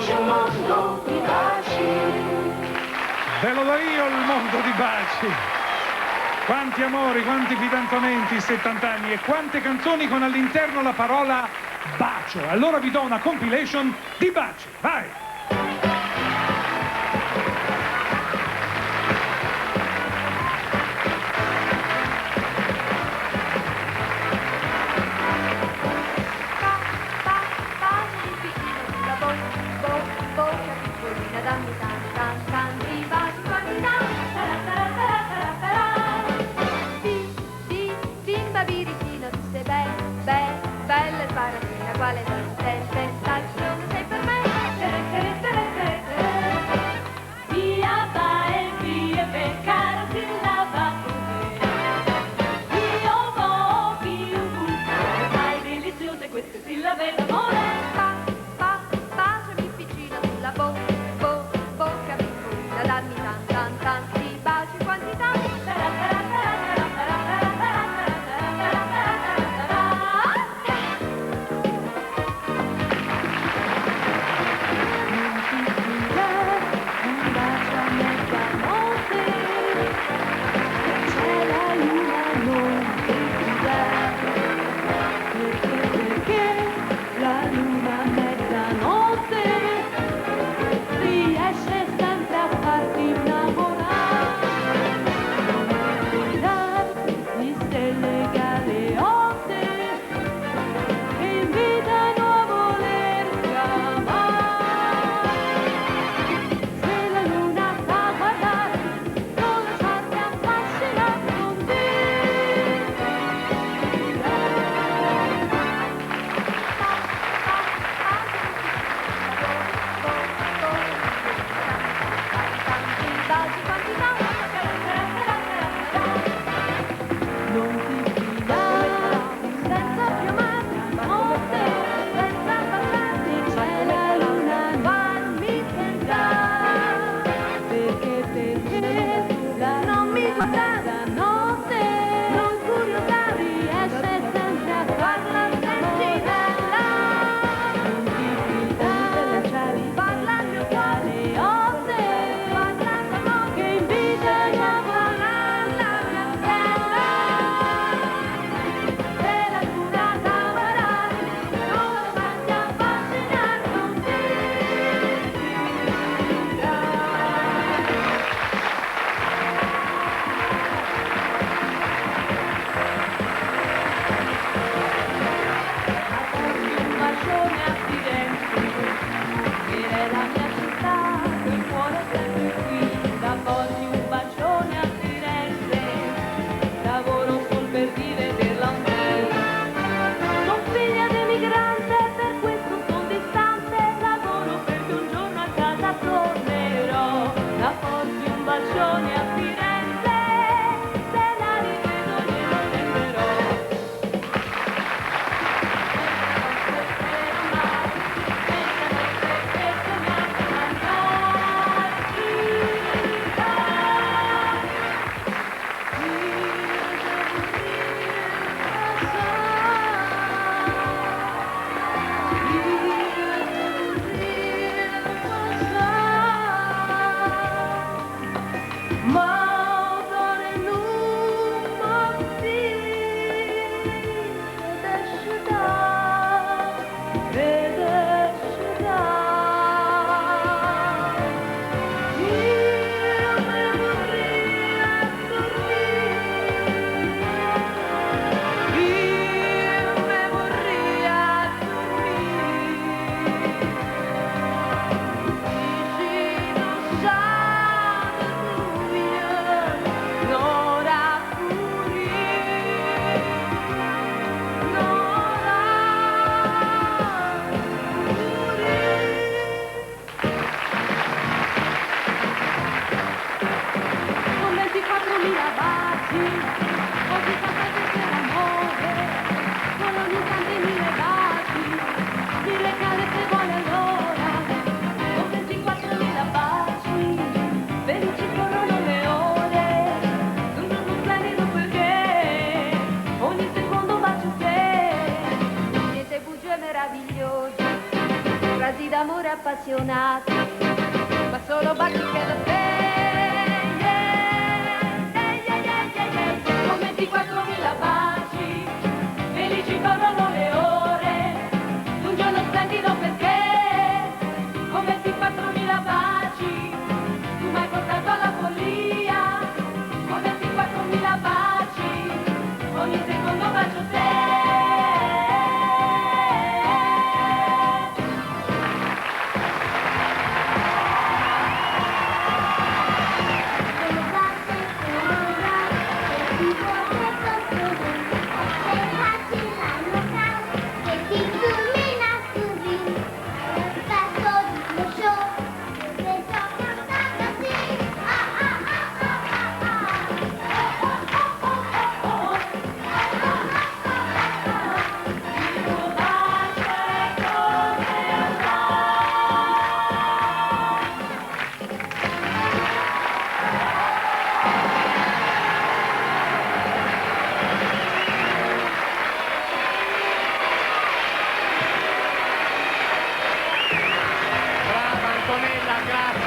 c'è un mondo di baci. Ve lo do io il mondo di baci. Quanti amori, quanti fidanzamenti, 70 anni, e quante canzoni con all'interno la parola bacio. Allora vi do una compilation di baci. Vai! Bocca piccolina, dammi tanti baci, quantità. Bimba biricina, tu sei bella e sbaratina, quale tentazione sei per me? d'amore appassionati, ma solo baci chiedo a te. Con 24.000 baci, felici corrono le ore, un giorno splendido perché, con 24.000 baci, tu m'hai portato alla follia, con 24.000 baci, ogni secondo bacio te. Brava Antonella, grazie.